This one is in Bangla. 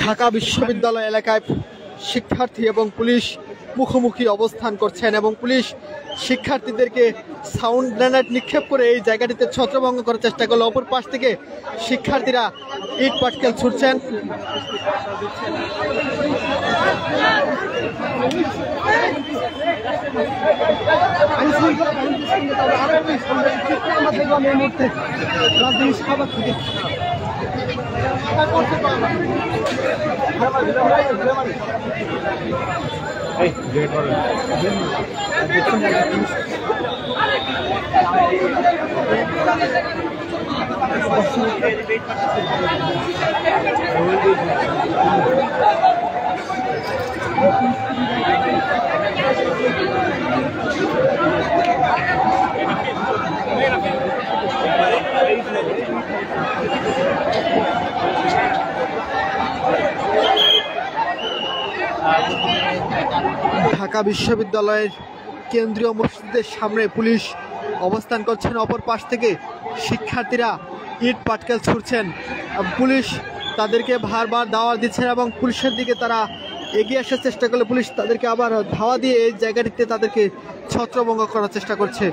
ঢাকা বিশ্ববিদ্যালয় এলাকায় শিক্ষার্থী এবং পুলিশ মুখোমুখি অবস্থান করছেন এবং পুলিশ শিক্ষার্থীদেরকে সাউন্ড গ্রেনেড নিক্ষেপ করে এই জায়গাটিতে ছত্রভঙ্গ করার চেষ্টা করলো। অপর পাশ থেকে শিক্ষার্থীরা ইট পাটকেল ছুটছেন। ঢাকা বিশ্ববিদ্যালয়ের কেন্দ্রীয় মসজিদের সামনে পুলিশ অবস্থান করছেন। অপর পাশ থেকে শিক্ষার্থীরা ইট পাটকেল ছুড়ছেন। পুলিশ তাদেরকে বারবার দাওয়া দিচ্ছেন এবং পুলিশের দিকে তারা এগিয়ে আসার চেষ্টা করলে পুলিশ তাদেরকে আবার ধাওয়া দিয়ে এই জায়গাটিতে তাদেরকে ছত্রভঙ্গ করার চেষ্টা করছে।